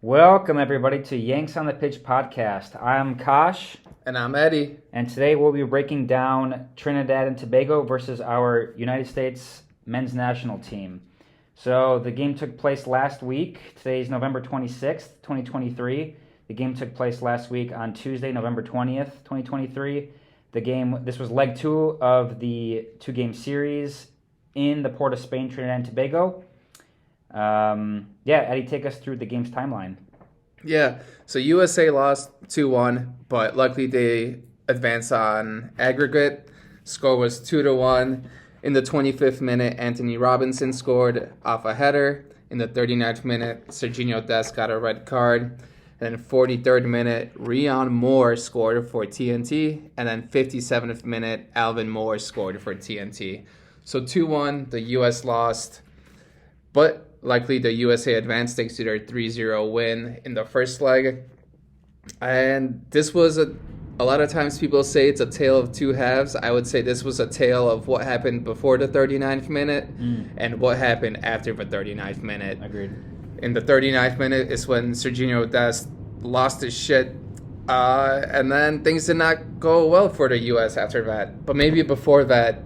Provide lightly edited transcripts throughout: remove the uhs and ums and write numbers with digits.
Welcome, everybody, to Yanks on the Pitch podcast. I'm Kash. And I'm Eddy. And today we'll be breaking down Trinidad and Tobago versus our United States men's national team. So the game took place last week. Today's November 26th, 2023. The game took place last week on Tuesday, November 20th, 2023. This was leg 2 of the 2-game series in the Port of Spain, Trinidad and Tobago. Eddy, take us through the game's timeline. Yeah, so USA lost 2-1, but luckily they advanced on aggregate. Score was 2-1. In the 25th minute, Anthony Robinson scored off a header. In the 39th minute, Serghino Dest got a red card. And then 43rd minute, Rion Moore scored for TNT. And then 57th minute, Alvin Moore scored for TNT. So 2-1, the US lost. But likely the USA advanced thanks to their 3-0 win in the first leg. And this was a lot of times people say it's a tale of two halves. I would say this was a tale of what happened before the 39th minute and what happened after the 39th minute. Agreed. In the 39th minute is when Serghino Dest lost his shit. And then things did not go well for the U.S. after that. But maybe before that,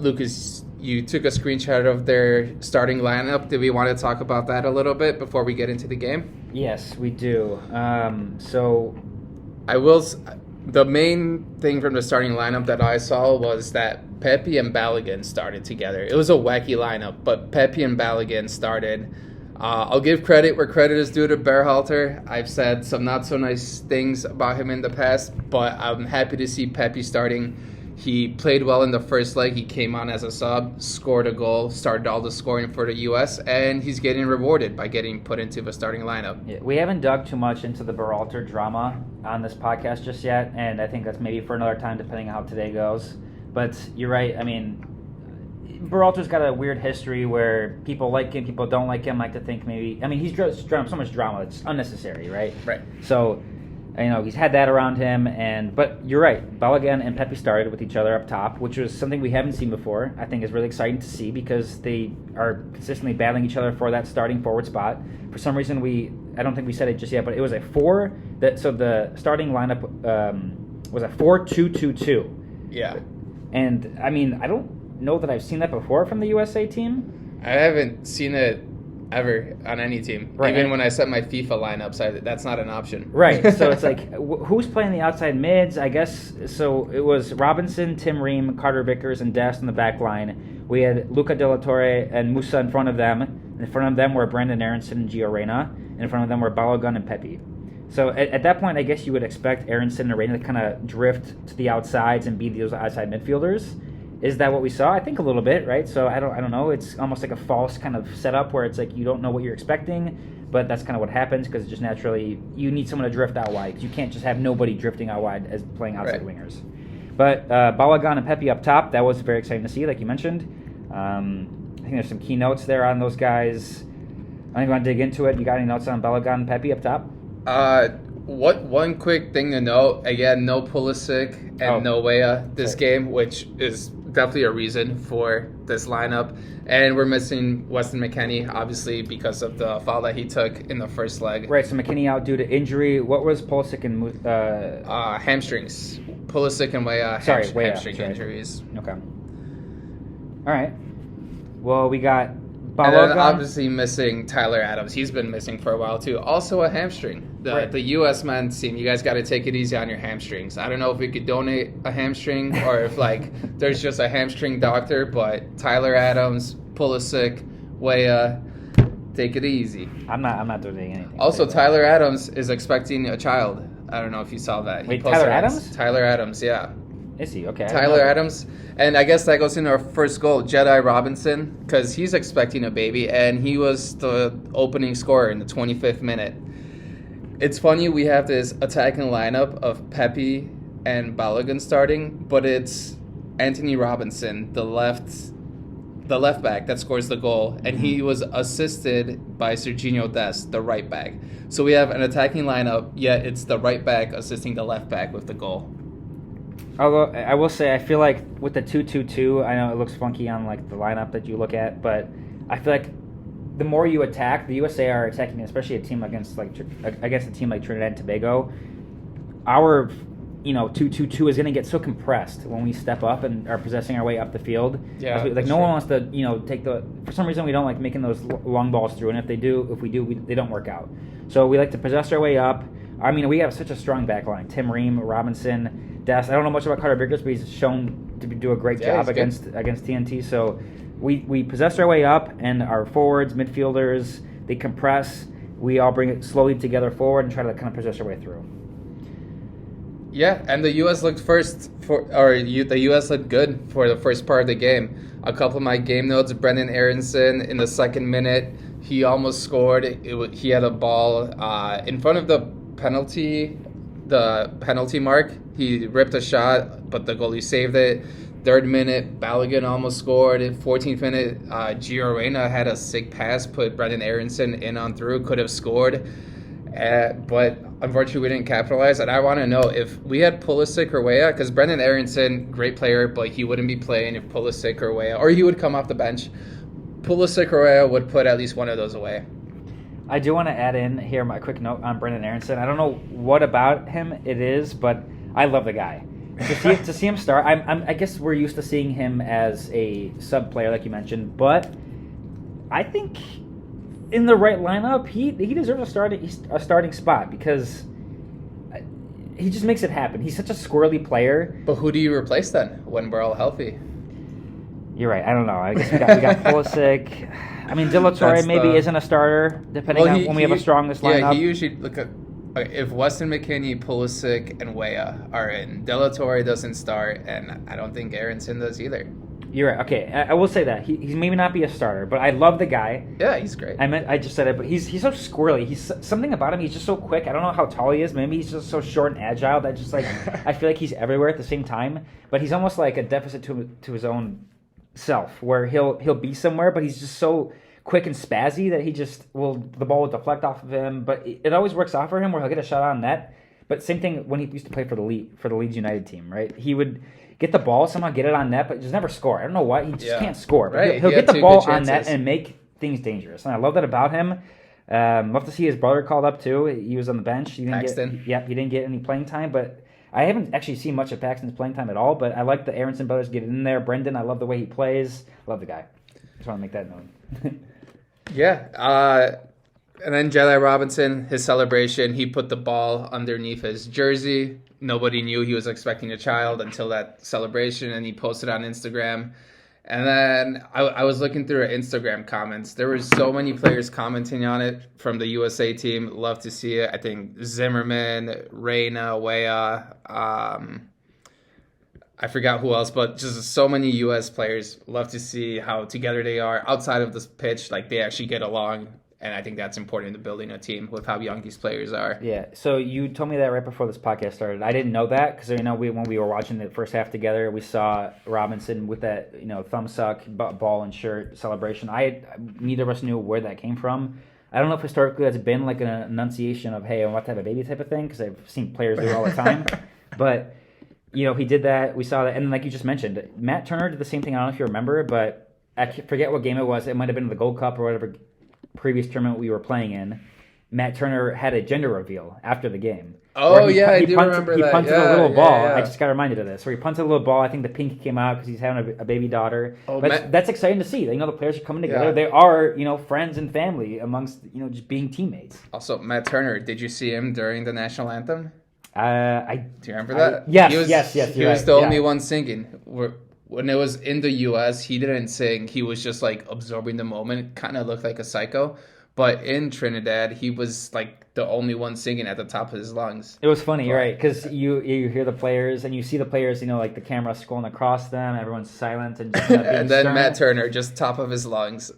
Lucas, you took a screenshot of their starting lineup. Do we want to talk about that a little bit before we get into the game? Yes, we do. The main thing from the starting lineup that I saw was that Pepe and Balogun started together. It was a wacky lineup, but Pepe and Balogun started. I'll give credit where credit is due to Berhalter. I've said some not so nice things about him in the past, but I'm happy to see Pepe starting. He played well in the first leg. He came on as a sub, scored a goal, started all the scoring for the U.S., and he's getting rewarded by getting put into the starting lineup. Yeah, we haven't dug too much into the Berhalter drama on this podcast just yet, and I think that's maybe for another time depending on how today goes. But you're right. I mean, Berhalter's got a weird history where people like him, people don't like him, like to think maybe... I mean, he's drawn up so much drama that's unnecessary, right? Right. So... he's had that around him, but you're right. Balogun and Pepe started with each other up top, which was something we haven't seen before. I think is really exciting to see because they are consistently battling each other for that starting forward spot. For some reason, I don't think we said it just yet, but it was a 4. So the starting lineup was a 4-2-2-2. Yeah. And I mean, I don't know that I've seen that before from the USA team. I haven't seen it ever on any team. Right. Even when I set my FIFA lineups, that's not an option. Right. So it's like, who's playing the outside mids? I guess, so it was Robinson, Tim Ream, Carter Vickers, and Dest in the back line. We had Luca De La Torre and Musa in front of them. In front of them were Brandon Aronson and Gio Reyna. In front of them were Balogun and Pepe. So at that point, I guess you would expect Aronson and Reyna to kind of drift to the outsides and be those outside midfielders. Is that what we saw? I think a little bit, right? So I don't know. It's almost like a false kind of setup where it's like you don't know what you're expecting, but that's kind of what happens because just naturally you need someone to drift out wide. You can't just have nobody drifting out wide as playing outside wingers. But Balogun and Pepe up top, that was very exciting to see, like you mentioned. I think there's some key notes there on those guys. I don't even want to dig into it. You got any notes on Balogun and Pepe up top? One quick thing to note, again, no Pulisic and no Weah this game, which is definitely a reason for this lineup. And we're missing Weston McKennie, obviously, because of the foul that he took in the first leg. Right, so McKennie out due to injury. What was Pulisic and... hamstrings. Pulisic and Weah, hamstring injuries. Okay. All right. Well, we got... And then obviously missing Tyler Adams. He's been missing for a while too. Also a hamstring. The U.S. men's team, you guys got to take it easy on your hamstrings. I don't know if we could donate a hamstring or if there's just a hamstring doctor, but Tyler Adams, Pulisic, Weah, take it easy. I'm not doing anything. Also, Tyler Adams is expecting a child. I don't know if you saw that. Wait, Tyler Adams? Tyler Adams, yeah. Is he? Okay. Tyler Adams. And I guess that goes into our first goal, Jedi Robinson, because he's expecting a baby, and he was the opening scorer in the 25th minute. It's funny, we have this attacking lineup of Pepe and Balogun starting, but it's Anthony Robinson, the left back that scores the goal, and he was assisted by Serghino Dest, the right back. So we have an attacking lineup, yet it's the right back assisting the left back with the goal. Although I will say, I feel like with the 2-2-2, I know it looks funky on like the lineup that you look at, but I feel like the more you attack, the USA are attacking, especially a team against a team like Trinidad and Tobago. Our 2-2-2 is going to get so compressed when we step up and are possessing our way up the field. Yeah, no one wants to take for some reason we don't like making those long balls through, and if we do, they don't work out. So we like to possess our way up. I mean, we have such a strong back line. Tim Ream, Robinson, Dest. I don't know much about Carter Vickers, but he's shown to do a great job against TNT. So we possess our way up, and our forwards, midfielders, they compress. We all bring it slowly together forward and try to kind of possess our way through. Yeah, and the U.S. looked the U.S. looked good for the first part of the game. A couple of my game notes: Brendan Aronson in the second minute, he almost scored. He had a ball in front of the penalty mark. He ripped a shot, but the goalie saved it. Third minute, Balogun almost scored. 14th minute, Gio Reyna had a sick pass, put Brendan Aronson in on through, could have scored. But unfortunately, we didn't capitalize. And I want to know if we had Pulisic or Weah, because Brendan Aronson, great player, but he wouldn't be playing if Pulisic or Weah, or he would come off the bench. Pulisic or Weah would put at least one of those away. I do want to add in here my quick note on Brendan Aronson. I don't know what about him it is, but I love the guy. To see him start, I guess we're used to seeing him as a sub player, like you mentioned, but I think in the right lineup, he deserves a starting spot because he just makes it happen. He's such a squirrely player. But who do you replace then when we're all healthy? You're right. I don't know. I guess we got Pulisic. I mean, De La Torre maybe isn't a starter depending on when we have a strongest lineup. Yeah, he usually if Weston McKennie, Pulisic, and Weah are in, De La Torre doesn't start, and I don't think Aronson does either. You're right. Okay, I will say that he's maybe not be a starter, but I love the guy. Yeah, he's great. I just said it, but he's so squirrely. He's something about him. He's just so quick. I don't know how tall he is. Maybe he's just so short and agile that just I feel like he's everywhere at the same time. But he's almost like a deficit to his own self, where he'll be somewhere, but he's just so quick and spazzy that the ball will deflect off of him. But it always works out for him, where he'll get a shot on net. But same thing when he used to play for the Leeds United team, right? He would get the ball, somehow get it on net, but just never score. I don't know why. He just can't score. But right. He'll get the ball on net and make things dangerous. And I love that about him. Love to see his brother called up, too. He was on the bench. He didn't get any playing time, but I haven't actually seen much of Paxton's playing time at all, but I like the Aronson brothers getting in there. Brendan, I love the way he plays. Love the guy. Just want to make that known. Yeah. And then Jedi Robinson, his celebration, he put the ball underneath his jersey. Nobody knew he was expecting a child until that celebration, and he posted on Instagram. And then I was looking through Instagram comments. There were so many players commenting on it from the USA team. Love to see it. I think Zimmerman, Reyna, Weah, I forgot who else, but just so many U.S. players. Love to see how together they are outside of this pitch. Like, they actually get along. And I think that's important to building a team with how young these players are. Yeah. So you told me that right before this podcast started. I didn't know that because when we were watching the first half together, we saw Robinson with that thumb suck, ball and shirt celebration. Neither of us knew where that came from. I don't know if historically that's been like an enunciation of, hey, I'm about to have a baby type of thing, because I've seen players do it all the time. But he did that. We saw that, and like you just mentioned, Matt Turner did the same thing. I don't know if you remember, but I forget what game it was. It might have been the Gold Cup or whatever previous tournament we were playing in. Matt Turner had a gender reveal after the game. Oh, yeah, I do remember that. He punted a little ball. Yeah. I just got reminded of this. So he punted a little ball. I think the pink came out because he's having a baby daughter. Oh, but that's exciting to see. The players are coming together. Yeah. They are, friends and family amongst, just being teammates. Also, Matt Turner, did you see him during the national anthem? Do you remember that? Yes. He was the only one singing. When it was in the U.S., he didn't sing. He was just absorbing the moment. Kind of looked like a psycho. But in Trinidad, he was the only one singing at the top of his lungs. It was funny, right? Because you hear the players and you see the players, the camera scrolling across them. Everyone's silent and just and then stern. Matt Turner, just top of his lungs.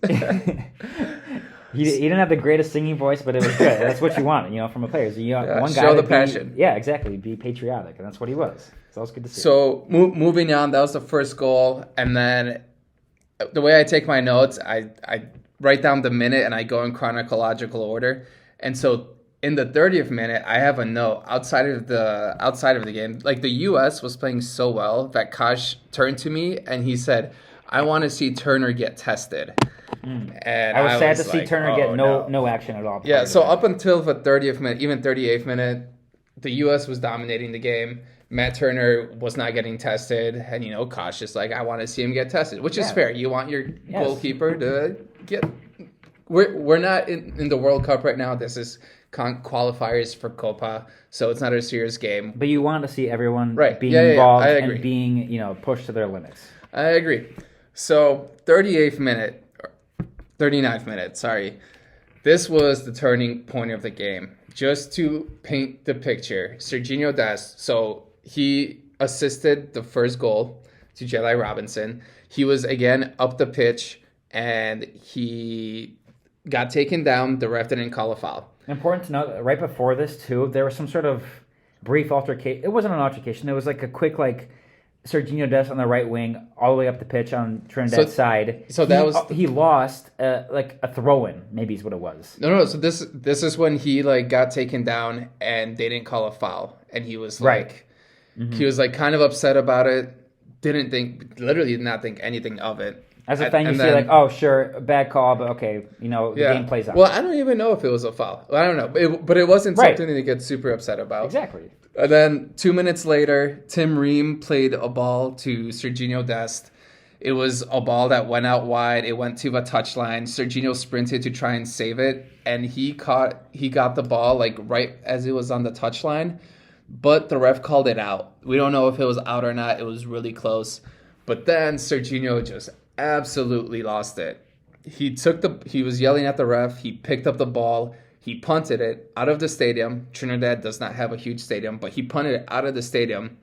He didn't have the greatest singing voice, but it was good. That's what you want, from a player. So one guy show the passion. Yeah, exactly. Be patriotic, and that's what he was. So it was good to see. So moving on, that was the first goal, and then the way I take my notes, I write down the minute and I go in chronological order. And so in the 30th minute, I have a note outside of the game. The U.S. was playing so well that Kash turned to me and he said, "I want to see Turner get tested." And I was sad to see like, Turner get no action at all. Yeah, so up until the 30th minute, even 38th minute, the U.S. was dominating the game. Matt Turner was not getting tested, and Kash is like, I want to see him get tested, which is fair. You want your goalkeeper to get. We're not in the World Cup right now. This is qualifiers for Copa, so it's not a serious game. But you want to see everyone being Yeah, involved I agree. and being pushed to their limits. I agree. So 38th minute, 39th minute, sorry. This was the turning point of the game. Just to paint the picture, Serghino Dest, so he assisted the first goal to Jedi Robinson. He was again up the pitch, and he got taken down. The ref didn't call a foul. Important to note, right before this, too, there was some sort of brief altercation. It wasn't an altercation. It was like a quick, Serghino Dest on the right wing, all the way up the pitch on Trinidad's side. So he lost, a throw-in, maybe is what it was. No. So this is when he, got taken down, and they didn't call a foul. And he was, he was, kind of upset about it. Literally did not think anything of it. As a fan, you see, oh, sure, bad call, but okay, the game plays out. Well, I don't even know if it was a foul. I don't know. But it wasn't something to get super upset about. Exactly. And then 2 minutes later, Tim Ream played a ball to Serghino Dest. It was a ball that went out wide. It went to the touchline. Serghino sprinted to try and save it, and he got the ball right as it was on the touchline, but the ref called it out. We don't know if it was out or not. It was really close. But then Serghino just absolutely lost it. He was yelling at the ref. He picked up the ball. He punted it out of the stadium. Trinidad does not have a huge stadium, but he punted it out of the stadium.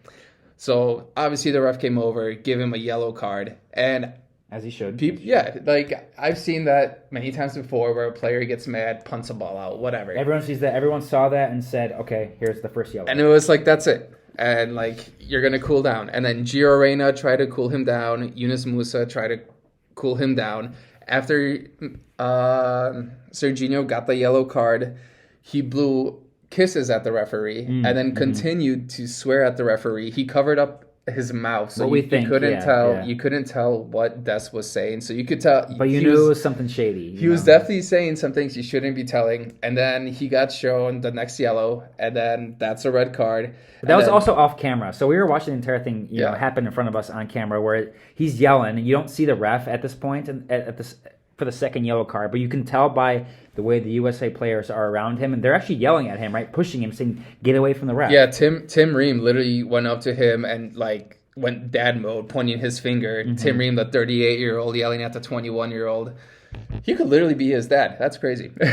So obviously the ref came over, gave him a yellow card, and as he should. I've seen that many times before where a player gets mad, punts a ball out, whatever. Everyone sees that. Everyone saw that and said, "Okay, here's the first yellow." And it was that's it. And you're gonna cool down. And then Gio Reyna tried to cool him down. Yunus Musa tried to cool him down. After Serghino got the yellow card, he blew kisses at the referee and then continued to swear at the referee. He covered up his mouth, so you couldn't tell. You couldn't tell what Dest was saying, so you could tell. But you knew it was something shady. He was definitely saying some things you shouldn't be telling, and then he got shown the next yellow, and then that's a red card. But that was also off camera, so we were watching the entire thing, happen in front of us on camera, where he's yelling, and you don't see the ref at this point, and for the second yellow card, but you can tell by the way the USA players are around him, and they're actually yelling at him, right, pushing him, saying, "Get away from the ref." Yeah, Tim Ream literally went up to him and went dad mode, pointing his finger. Tim Ream, the 38-year-old, yelling at the 21-year-old. He could literally be his dad. That's crazy. But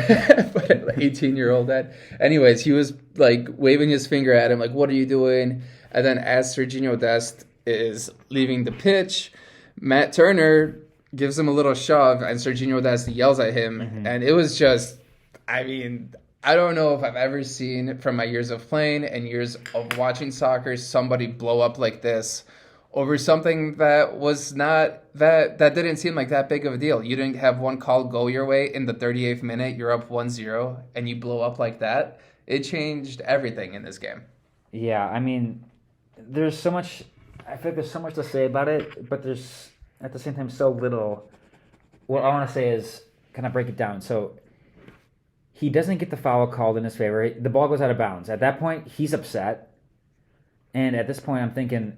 18-year-old dad. Anyways, he was waving his finger at him, what are you doing? And then as Serghino Dest is leaving the pitch, Matt Turner gives him a little shove, and Serghino Dest yells at him. And it was just, I don't know if I've ever seen, from my years of playing and years of watching soccer, somebody blow up like this over something that was not, that didn't seem like that big of a deal. You didn't have one call go your way in the 38th minute, you're up 1-0, and you blow up like that. It changed everything in this game. Yeah, there's so much, I feel like there's so much to say about it, but there's, at the same time, so little. What I want to say is, kind of break it down. So he doesn't get the foul called in his favor. The ball goes out of bounds. At that point, he's upset. And at this point, I'm thinking,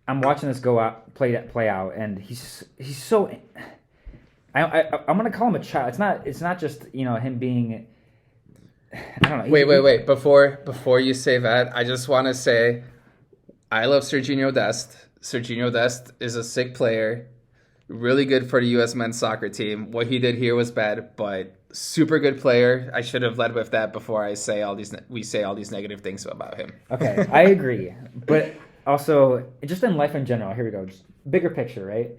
I'm watching this play out, and he's so. I'm gonna call him a child. It's not just him being. I don't know. Wait. Before you say that, I just want to say, I love Serghino Dest. Serghino Dest is a sick player. Really good for the U.S. men's soccer team. What he did here was bad, but super good player. I should have led with that before we say all these negative things about him. Okay, I agree. But also, just in life in general, here we go. Just bigger picture, right?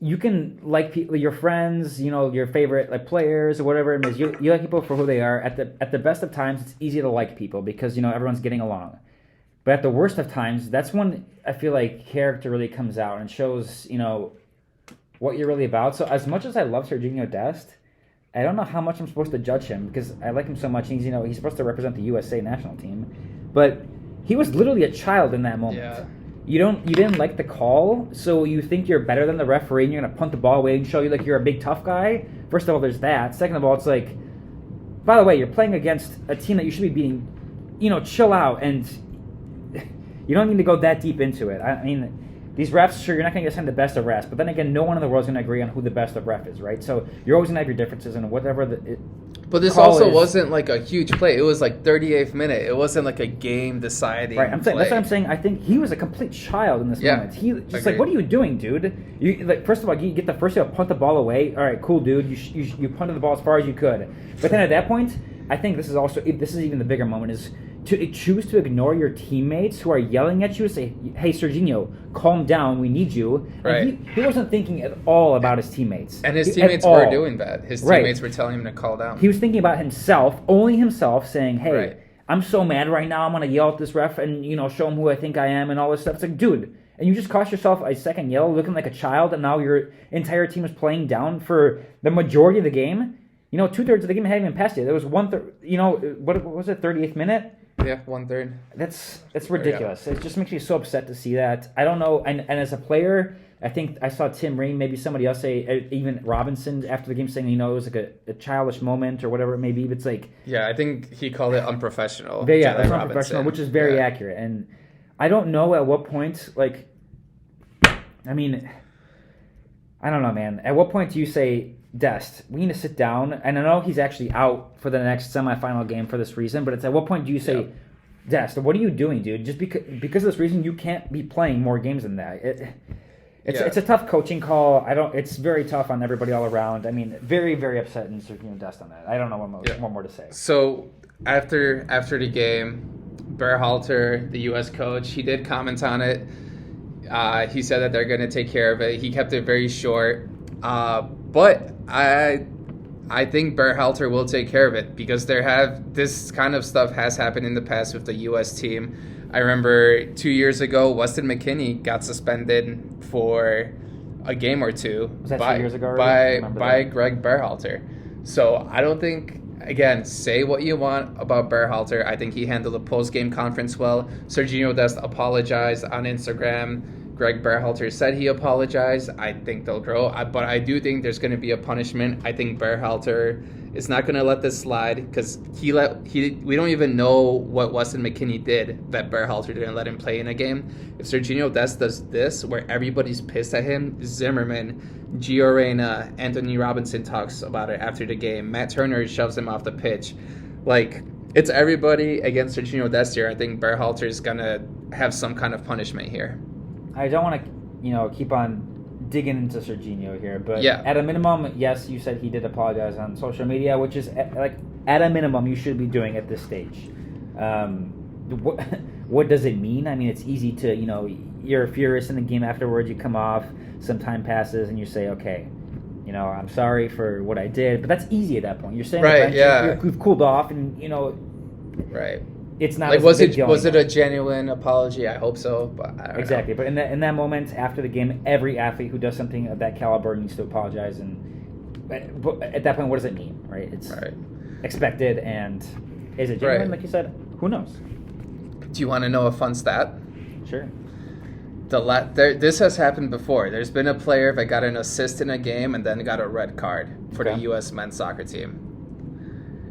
You can like people, your friends, your favorite players or whatever it is. You like people for who they are. At the best of times, it's easy to like people because everyone's getting along. But at the worst of times, that's when I feel like character really comes out and shows what you're really about. So as much as I love Serghino Dest, I don't know how much I'm supposed to judge him because I like him so much. He's supposed to represent the USA national team, but he was literally a child in that moment. Yeah. you didn't like the call, so you think you're better than the referee and you're gonna punt the ball away and show you like you're a big tough guy. First of all, there's that. Second of all, it's like, by the way, you're playing against a team that you should be beating. Chill out, and you don't need to go that deep into it. I mean, these refs, sure, you're not going to get assigned the best of refs, but then again, no one in the world is going to agree on who the best of ref is, right? So you're always going to have your differences and whatever But this also wasn't like a huge play. It was like 38th minute. It wasn't like a game deciding. Right, that's what I'm saying. I think he was a complete child in this moment. He just like, what are you doing, dude? You first of all, you get the first punt the ball away. All right, cool, dude. You punted the ball as far as you could. But then at that point, I think this is even the bigger moment is to choose to ignore your teammates who are yelling at you and say, hey, Serghino, calm down, we need you. Right. He wasn't thinking at all about his teammates. And his teammates were doing that. His teammates were telling him to calm down. He was thinking about himself, only himself, saying, hey, I'm so mad right now, I'm going to yell at this ref and, show him who I think I am and all this stuff. It's like, dude, and you just cost yourself a second yell looking like a child, and now your entire team is playing down for the majority of the game. 2/3 of the game hadn't even passed yet. There was 1/3, what was it, 38th minute? Yeah, 1/3. That's ridiculous. It just makes me so upset to see that. I don't know. And as a player, I think I saw Tim Ream, maybe somebody else say, even Robinson after the game saying, it was like a childish moment or whatever it may be. But it's like, yeah, I think he called it unprofessional. That's unprofessional, which is very accurate. And I don't know at what point, I mean, I don't know, man. At what point do you say, Dest, we need to sit down, and I know he's actually out for the next semifinal game for this reason, but it's at what point do you say, Dest, what are you doing, dude? Just because of this reason, you can't be playing more games than that. It's a tough coaching call. It's very tough on everybody all around. I mean, very, very upset in Serghino Dest on that. I don't know what more to say. So after the game, Berhalter, the U.S. coach, he did comment on it. He said that they're going to take care of it. He kept it very short. But I think Berhalter will take care of it because this kind of stuff has happened in the past with the U.S. team. I remember 2 years ago, Weston McKennie got suspended for a game or two. Was that 2 years ago? By Greg Berhalter. So I don't think, again, say what you want about Berhalter. I think he handled the post-game conference well. Serghino Dest apologized on Instagram. Greg Berhalter said he apologized. I think they'll grow. But I do think there's going to be a punishment. I think Berhalter is not going to let this slide because we don't even know what Weston McKennie did that Berhalter didn't let him play in a game. If Serghino Dest does this, where everybody's pissed at him, Zimmerman, Gio Reyna, Anthony Robinson talks about it after the game. Matt Turner shoves him off the pitch. It's everybody against Serghino Dest here. I think Berhalter is going to have some kind of punishment here. I don't want to, keep on digging into Serghino here, but at a minimum, yes, you said he did apologize on social media, which is at a minimum you should be doing at this stage. What does it mean? I mean, it's easy to, you're furious in the game afterwards, you come off, some time passes, and you say, okay, I'm sorry for what I did, but that's easy at that point. You're saying, you've cooled off, and right. It's not was it a genuine apology? I hope so, but I don't exactly. know. But in that moment after the game, every athlete who does something of that caliber needs to apologize. And at that point, what does it mean? Right? It's expected, and is it genuine? Like you said, who knows? Do you want to know a fun stat? Sure. This has happened before. There's been a player that got an assist in a game and then got a red card for the U.S. men's soccer team.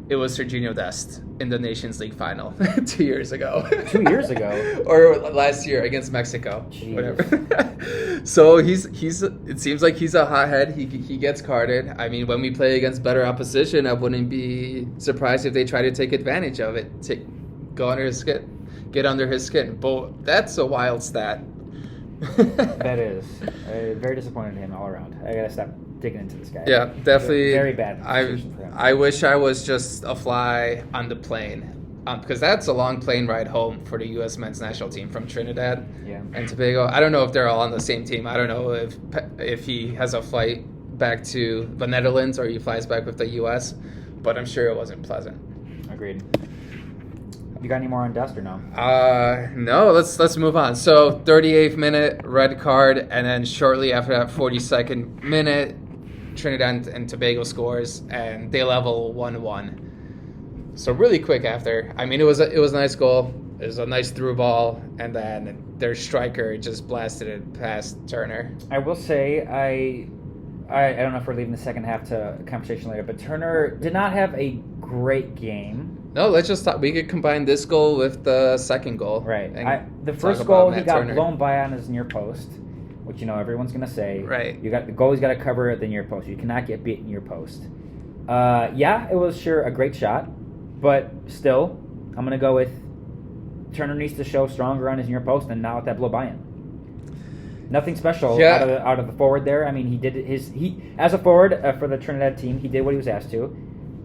It was Serghino Dest in the Nations League final 2 years ago. 2 years ago? Or last year against Mexico. Jeez. Whatever. So it seems like he's a hothead. He gets carded. I mean, when we play against better opposition, I wouldn't be surprised if they try to take advantage of it. Go under his skin. Get under his skin. But that's a wild stat. That is. Very disappointed in him all around. I gotta stop digging into this guy. Yeah, definitely. Very bad. I wish I was just a fly on the plane. Because that's a long plane ride home for the U.S. men's national team from Trinidad and Tobago. I don't know if they're all on the same team. I don't know if he has a flight back to the Netherlands or he flies back with the U.S., but I'm sure it wasn't pleasant. Agreed. You got any more on Dest or no? No, let's move on. So 38th minute, red card, and then shortly after that 42nd minute, Trinidad and Tobago scores, and they level 1-1. So really quick after. I mean, it was a nice goal. It was a nice through ball, and then their striker just blasted it past Turner. I will say, I don't know if we're leaving the second half to conversation later, but Turner did not have a great game. No, let's just talk. We could combine this goal with the second goal. Right. and The talk first about goal, he Matt got Turner. blown by on his near post, which everyone's gonna say. Right. You got the goalie's got to cover the near post. You cannot get beat in your post. Yeah, it was sure a great shot, but still, I'm gonna go with Turner needs to show stronger on his near post and not let that blow by him. Nothing special out of the forward there. I mean, he as a forward for the Trinidad team, he did what he was asked to,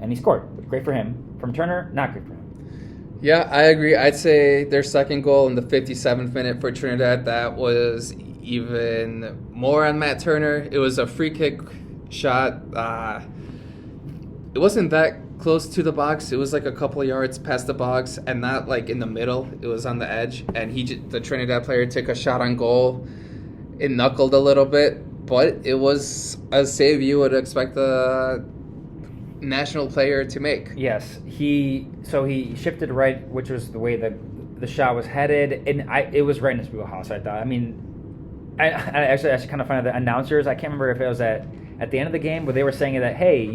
and he scored. Great for him. From Turner, not good for him. Yeah, I agree. I'd say their second goal in the 57th minute for Trinidad, that was even more on Matt Turner. It was a free kick shot. It wasn't that close to the box. It was like a couple of yards past the box and not like in the middle. It was on the edge, and the Trinidad player took a shot on goal. It knuckled a little bit, but it was a save you would expect a national player to make. Yes, he shifted right, which was the way the shot was headed, and it was right in his wheelhouse. I thought. I mean, I actually kind of find the announcers. I can't remember if it was at the end of the game where they were saying that, hey,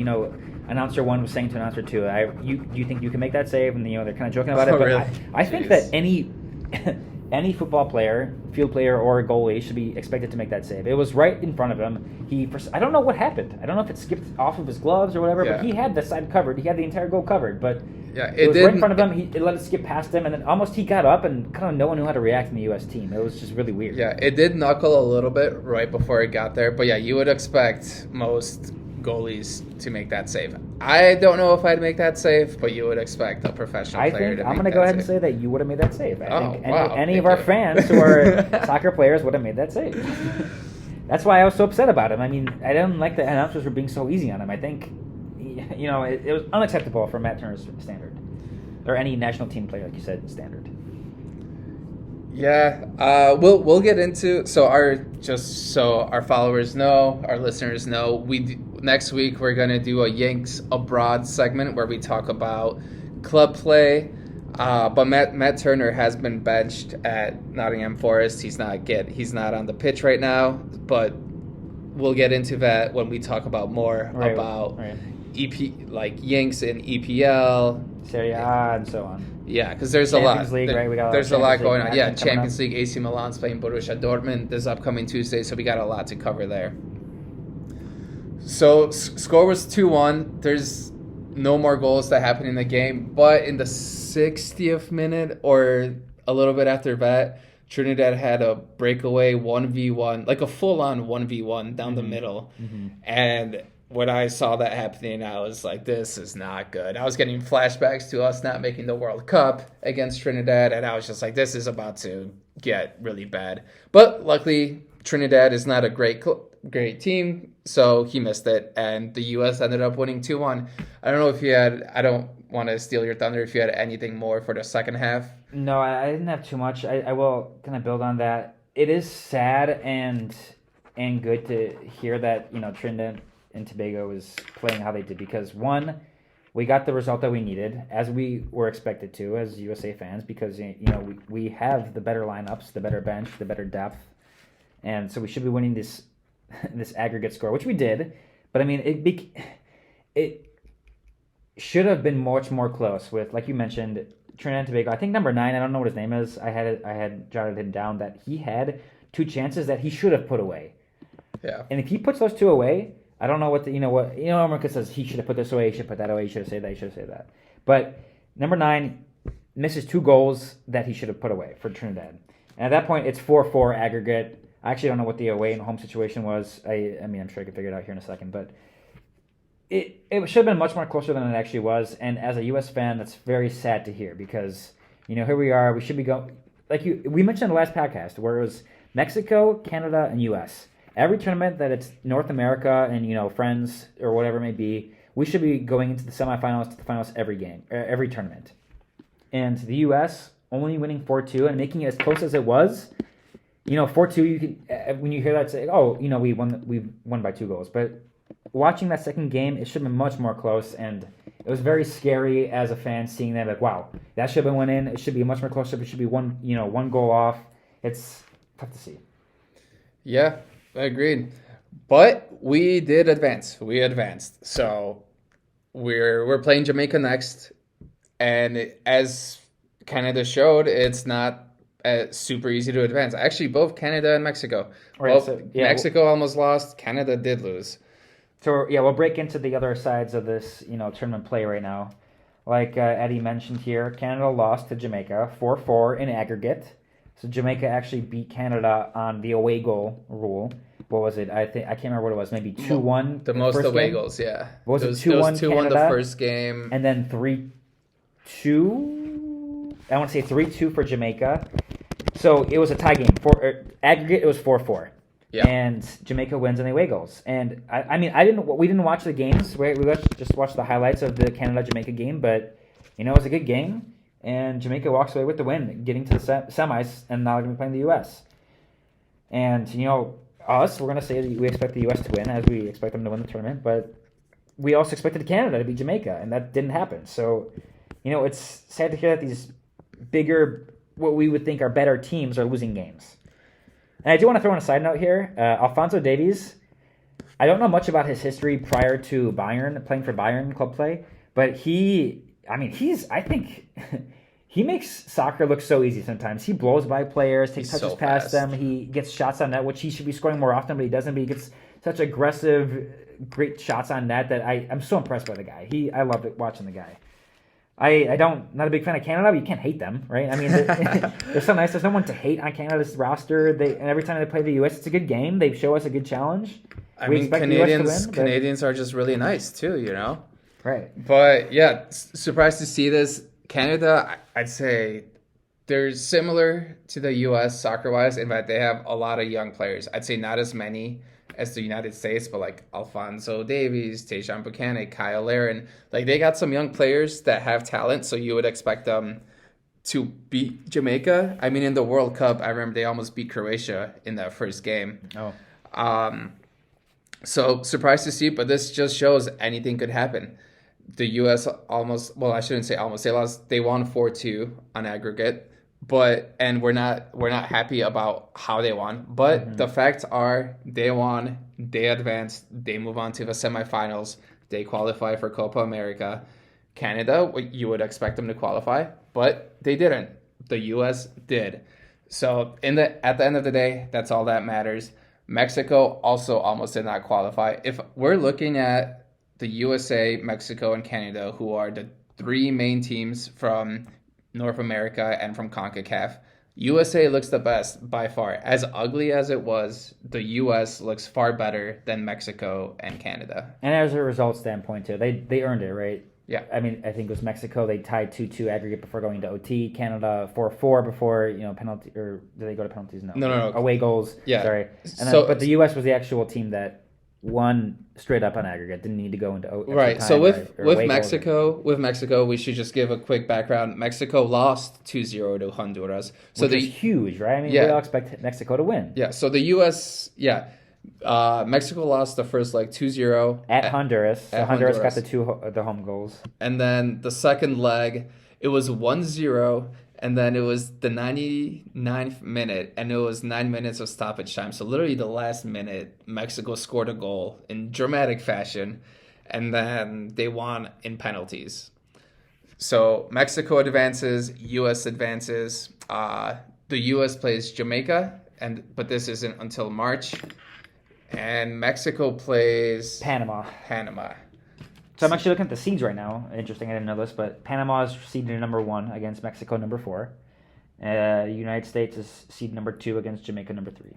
announcer one was saying to announcer two, do you think you can make that save? And they're kind of joking about it. But really? I think that any football player, field player, or goalie should be expected to make that save. It was right in front of him. I don't know what happened. I don't know if it skipped off of his gloves or whatever, but he had the side covered. He had the entire goal covered, but it was right in front of him. It let it skip past him, and then almost he got up, and kind of no one knew how to react in the U.S. team. It was just really weird. Yeah, it did knuckle a little bit right before it got there, but yeah, you would expect most goalies to make that save. I don't know if I'd make that save, but you would expect a professional player to make that save. I'm going to go ahead and say that you would have made that save. I think any Thank of our you. fans who are soccer players would have made that save. That's why I was so upset about him. I mean, I didn't like the announcers were being so easy on him. I think, it was unacceptable for Matt Turner's standard, or any national team player, like you said, standard. Yeah, we'll get into so our followers know, our listeners know, next week we're gonna do a Yanks abroad segment where we talk about club play. But Matt Turner has been benched at Nottingham Forest. He's not on the pitch right now, but we'll get into that when we talk about more about EP, like Yanks and EPL, Serie A, and so on. Yeah, because there's a Champions lot. League, right? We got there's a lot going League on. Yeah, action coming Champions League, AC Milan's playing Borussia Dortmund this upcoming Tuesday, so we got a lot to cover there. So score was 2-1. There's no more goals that happened in the game, but in the 60th minute or a little bit after that, Trinidad had a breakaway 1v1, like a full-on 1v1 down the middle. Mm-hmm. And when I saw that happening, I was like, this is not good. I was getting flashbacks to us not making the World Cup against Trinidad, and I was just like, this is about to get really bad. But luckily, Trinidad is not a great team, so he missed it, and the U.S. ended up winning 2-1. I don't know if I don't want to steal your thunder, if you had anything more for the second half. No, I didn't have too much. I will kind of build on that. It is sad and good to hear that, Trinidad and Tobago is playing how they did, because one, we got the result that we needed, as we were expected to as USA fans, because we have the better lineups, the better bench, the better depth, and so we should be winning this aggregate score, which we did. But I mean, it should have been much more close with, like you mentioned, Trinidad and Tobago. I think number 9, I don't know what his name is. I had jotted him down that he had 2 chances that he should have put away. Yeah. And if he puts those 2 away, I don't know what America says he should have put this away, he should put that away, he should have said that, he should have said that. But number 9 misses 2 goals that he should have put away for Trinidad. And at that point, it's 4-4 aggregate. I actually don't know what the away and home situation was. I mean, I'm sure I can figure it out here in a second, but it should have been much more closer than it actually was. And as a U.S. fan, that's very sad to hear, because here we are. We should be going we mentioned in the last podcast where it was Mexico, Canada, and U.S. Every tournament that it's North America and friends or whatever it may be, we should be going into the semifinals to the finals every tournament. And the U.S. only winning 4-2 and making it as close as it was. 4-2, you can, when you hear that, say, oh, we won by 2 goals. But watching that second game, it should have been much more close, and It was very scary as a fan seeing that. Like, wow, that should have been winning. It should be much more closer. It should be one goal off. It's tough to see. Yeah, agreed. But we did advance. We advanced. So we're playing Jamaica next, and as Canada showed, it's not super easy to advance. Actually, both Canada and Mexico. Right, Well, so, yeah, Mexico almost lost. Canada did lose. So yeah, we'll break into the other sides of this, tournament play right now. Like Eddie mentioned here, Canada lost to Jamaica 4-4 in aggregate. So Jamaica actually beat Canada on the away goal rule. What was it? I can't remember what it was. Maybe 2-1. The most away goals, yeah. What was it? 2-1 2-1 the Canada, first game, and then 3-2. I want to say 3-2 for Jamaica. So it was a tie game. Aggregate, it was 4-4. Yeah. And Jamaica wins on the away goals. And we didn't watch the games. We just watched the highlights of the Canada-Jamaica game, but it was a good game. And Jamaica walks away with the win, getting to the semis, and now they're going to be playing the U.S. And us, we're going to say that we expect the U.S. to win, as we expect them to win the tournament. But we also expected Canada to beat Jamaica, and that didn't happen. So, it's sad to hear that these bigger, what we would think are better teams are losing games. And I do want to throw in a side note here. Alphonso Davies, I don't know much about his history prior to Bayern, playing for Bayern club play, but I think he makes soccer look so easy sometimes. He blows by players, takes touches past them. He gets shots on net, which he should be scoring more often, but he doesn't. But he gets such aggressive, great shots on net that I'm so impressed by the guy. I love watching the guy. Not a big fan of Canada, but you can't hate them, right? I mean, they're so nice. There's no one to hate on Canada's roster. And every time they play the U.S., it's a good game. They show us a good challenge. We expect Canadians, the US to win, Canadians are just really nice too, Right. But yeah, surprised to see this. Canada, I'd say they're similar to the U.S. soccer-wise in that they have a lot of young players. I'd say not as many as the United States, but like Alphonso Davies, Tajon Buchanan, Kyle Larin, like they got some young players that have talent, so you would expect them to beat Jamaica. I mean, in the World Cup, I remember they almost beat Croatia in that first game. Oh. So surprised to see, but this just shows anything could happen. The U.S. I shouldn't say almost, they won 4-2 on aggregate. And we're not happy about how they won. But the facts are they won, they advanced, they move on to the semifinals, they qualify for Copa America. Canada, you would expect them to qualify, but they didn't. The U.S. did. So at the end of the day, that's all that matters. Mexico also almost did not qualify. If we're looking at the USA, Mexico, and Canada, who are the three main teams from North America and from CONCACAF, USA looks the best by far. As ugly as it was, the US looks far better than Mexico and Canada. And as a result standpoint too, they earned it, right? Yeah. I mean, I think it was Mexico. They tied 2-2 aggregate before going to OT. Canada 4-4 before penalty, or did they go to penalties? No. Away goals. Yeah. Sorry. But the U.S. was the actual team that won straight up on aggregate. Didn't need to go into right. time, So with Mexico, we should just give a quick background. Mexico lost 2-0 to Honduras. Which is huge, right? I mean, we all expect Mexico to win. Yeah. So the U.S. Mexico lost the first leg 2-0 at Honduras. So Honduras got the home goals. And then the second leg, it was 1-0, and then it was the 99th minute, and it was 9 minutes of stoppage time. So literally the last minute, Mexico scored a goal in dramatic fashion, and then they won in penalties. So Mexico advances, U.S. advances. The U.S. plays Jamaica, but this isn't until March. And Mexico plays Panama. So I'm actually looking at the seeds right now. Interesting, I didn't know this, but Panama is seeded number 1 against Mexico number 4. United States is seed number 2 against Jamaica number 3.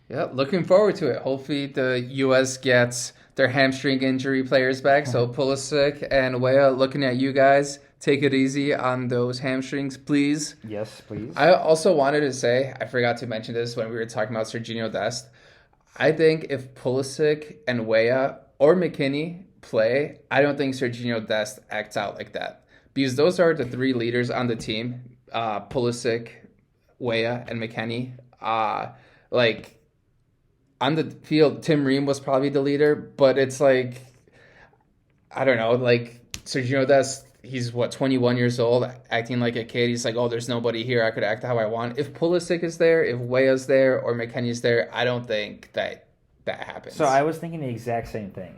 Yeah, looking forward to it. Hopefully the U.S. gets their hamstring injury players back. So Pulisic and Weah, looking at you guys. Take it easy on those hamstrings, please. Yes, please. I also wanted to say, I forgot to mention this when we were talking about Serghino Dest. I think if Pulisic and Weah or McKinney play, I don't think Serghino Dest acts out like that. Because those are the 3 leaders on the team, Pulisic, Weah, and McKinney. On the field, Tim Ream was probably the leader, but it's like, I don't know, like Serghino Dest, he's 21 years old, acting like a kid. He's like, oh, there's nobody here. I could act how I want. If Pulisic is there, if Weah's there, or McKennie's there, I don't think that happens. So I was thinking the exact same thing.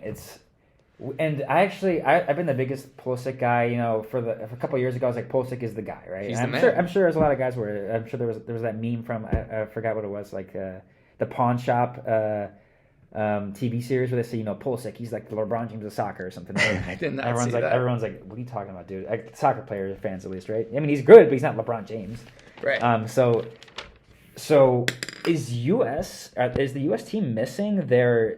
And I've been the biggest Pulisic guy. You know, for a couple of years ago, I was like, Pulisic is the guy, right? He's and the man. I'm sure there's a lot of guys where I'm sure there was that meme from I forgot what it was, like the Pawn Shop TV series where they say, you know, Pulisic, he's like the LeBron James of soccer or something. Right? I did not everyone's see like, that. Everyone's like, what are you talking about, dude? Like, soccer players, fans at least, right? I mean, he's good, but he's not LeBron James. Right. So is the U.S. team missing their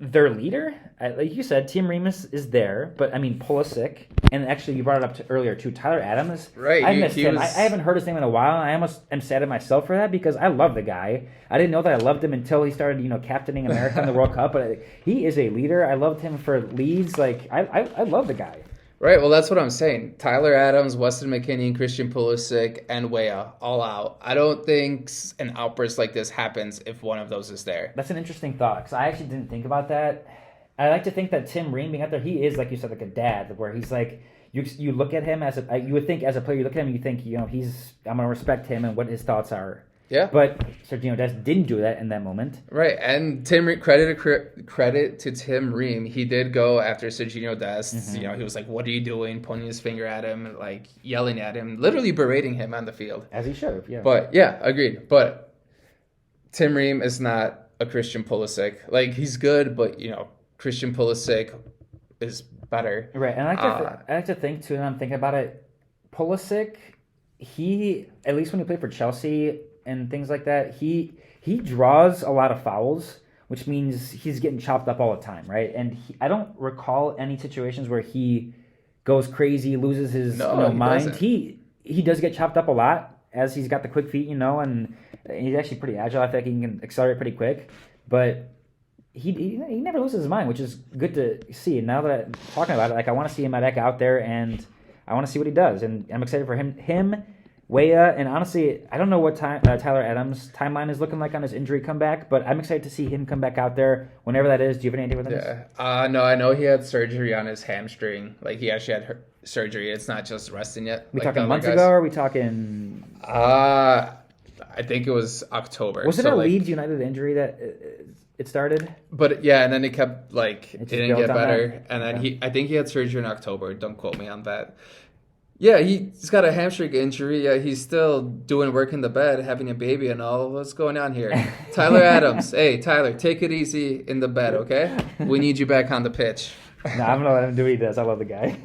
leader? Like you said, Tim Remus is there, but I mean Pulisic, and actually you brought it up earlier too. Tyler Adams, Right, I missed him. I haven't heard his name in a while, and I almost am sad at myself for that because I love the guy. I didn't know that I loved him until he started, you know, captaining America in the World Cup. But he is a leader. I loved him for Leeds. Like I love the guy. Right, well, that's what I'm saying. Tyler Adams, Weston McKennie, and Christian Pulisic, and Weah, all out. I don't think an outburst like this happens if one of those is there. That's an interesting thought because I actually didn't think about that. I like to think that Tim Ream being out there, he is, like you said, like a dad, where he's like, you look at him you would think as a player, you look at him and you think, you know, I'm going to respect him and what his thoughts are. Yeah. But Serghino Dest didn't do that in that moment. Right, and credit to Tim Ream. He did go after Serghino Dest. Mm-hmm. You know, he was like, "What are you doing?" Pointing his finger at him, like yelling at him, literally berating him on the field. As he should have, yeah. But yeah, agreed. But Tim Ream is not a Christian Pulisic. Like, he's good, but you know, Christian Pulisic is better. Right, and I like to think too, and I'm thinking about it. Pulisic, he, at least when he played for Chelsea and things like that, he draws a lot of fouls, which means he's getting chopped up all the time, right? And I don't recall any situations where he goes crazy, loses his mind. Doesn't. He does get chopped up a lot as he's got the quick feet, you know, and he's actually pretty agile. I think he can accelerate pretty quick, but he never loses his mind, which is good to see. And now that I'm talking about it, like, I want to see him back out there, and I want to see what he does, and I'm excited for him. Weah, and honestly, I don't know what Tyler Adams' timeline is looking like on his injury comeback, but I'm excited to see him come back out there whenever that is. Do you have any idea what that is? Yeah. No, I know he had surgery on his hamstring. Like, he actually had surgery. It's not just resting yet. We like talking months ago, or are we talking? I think it was October. Was it a Leeds United injury that it started? But yeah, and then it kept, like, it didn't get better. That? And then I think he had surgery in October. Don't quote me on that. Yeah, he's got a hamstring injury. Yeah, he's still doing work in the bed, having a baby and all. What's going on here? Tyler Adams. Hey, Tyler, take it easy in the bed, okay? We need you back on the pitch. No, I'm going to let him do what he does. I love the guy.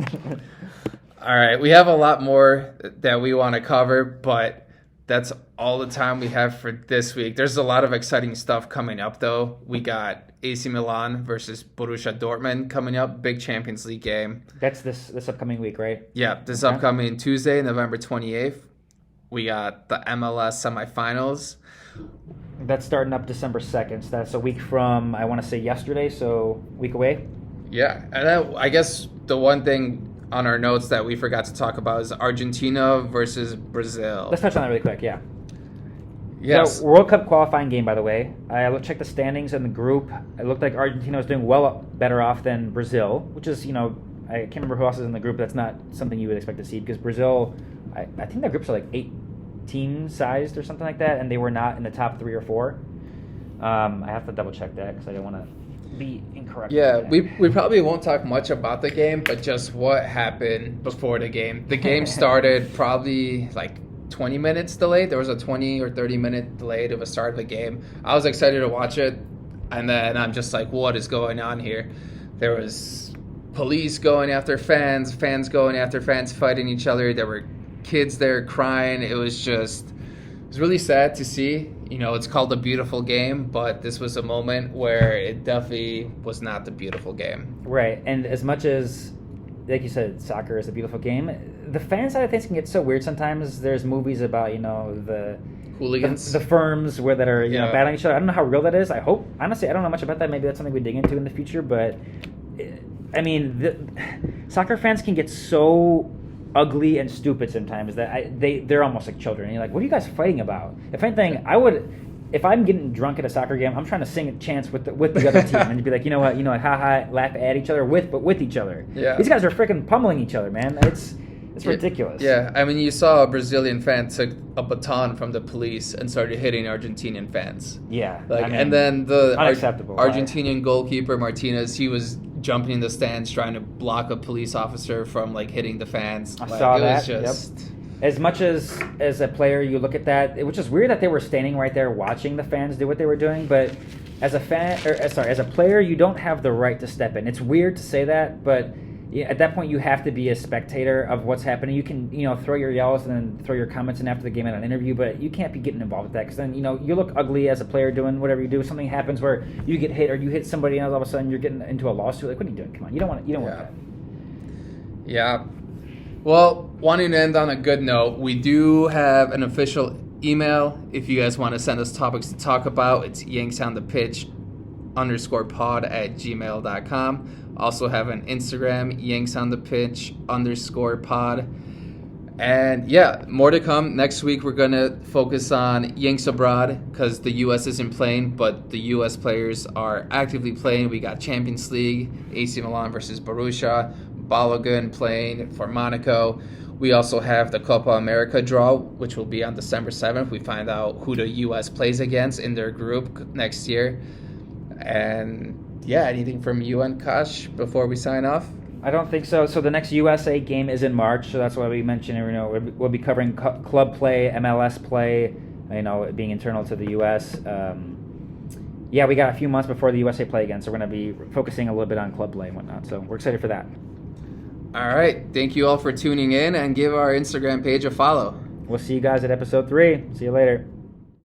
All right, we have a lot more that we want to cover, but that's all the time we have for this week. There's a lot of exciting stuff coming up, though. We got AC Milan versus Borussia Dortmund coming up, big Champions League game. That's this upcoming week, right? Yeah, this upcoming Tuesday, November 28th. We got the MLS semifinals. That's starting up December 2nd. So that's a week from, I want to say yesterday, so week away. Yeah, and then I guess the one thing on our notes that we forgot to talk about is Argentina versus Brazil. Let's touch on that really quick, yeah. Yes. So, World Cup qualifying game, by the way. I checked the standings in the group. It looked like Argentina was doing better off than Brazil, which is, you know, I can't remember who else is in the group. That's not something you would expect to see because Brazil, I think their groups are like 8 team sized or something like that, and they were not in the top 3 or 4. I have to double check that because I don't want to be incorrect. Yeah, we probably won't talk much about the game, but just what happened before the game. The game started probably like 20 minutes delayed. There was a 20 or 30 minute delay to the start of the game. I was excited to watch it, and then I'm just like, what is going on here? There was police going after fans going after fans, fighting each other. There were kids there crying. It was really sad to see. You know, it's called a beautiful game, but this was a moment where it definitely was not the beautiful game. Right, and as much as, like you said, soccer is a beautiful game, the fan side of things can get so weird sometimes. There's movies about, you know, the hooligans, the firms that are, you know, battling each other. I don't know how real that is. I hope, honestly, I don't know much about that. Maybe that's something we dig into in the future, but I mean, soccer fans can get so ugly and stupid sometimes that they're almost like children. And you're like, what are you guys fighting about? If anything, if I'm getting drunk at a soccer game, I'm trying to sing a chants with the other team and be like, you know what, haha, laugh at each other but with each other. Yeah. These guys are freaking pummeling each other, man. It's ridiculous. Yeah, I mean, you saw a Brazilian fan took a baton from the police and started hitting Argentinian fans. Yeah, and then the unacceptable. Argentinian goalkeeper Martinez, he was jumping in the stands trying to block a police officer from hitting the fans. I saw that. It was just... Yep. As much as a player, you look at that, which is weird that they were standing right there watching the fans do what they were doing. But as a as a player, you don't have the right to step in. It's weird to say that, but at that point, you have to be a spectator of what's happening. You can, throw your yells and then throw your comments in after the game at an interview, but you can't be getting involved with that because then, you look ugly as a player doing whatever you do. Something happens where you get hit or you hit somebody and all of a sudden you're getting into a lawsuit. Like, what are you doing? Come on, you don't want that. Yeah. Well, wanting to end on a good note, we do have an official email. If you guys want to send us topics to talk about, it's yanksonthepitch_pod@gmail.com. Also have an Instagram, yanksonthepitch_pod. And yeah, more to come. Next week we're going to focus on Yanks abroad because the U.S. isn't playing, but the U.S. players are actively playing. We got Champions League, AC Milan versus Borussia, Balogun playing for Monaco. We also have the Copa America draw, which will be on December 7th. We find out who the U.S. plays against in their group next year. And yeah, anything from you and Kash before we sign off? I don't think so. So the next USA game is in March, so that's why we mentioned, we'll be covering club play, MLS play, being internal to the U.S. Yeah, we got a few months before the USA play again, so we're going to be focusing a little bit on club play and whatnot. So we're excited for that. All right. Thank you all for tuning in and give our Instagram page a follow. We'll see you guys at episode 3. See you later.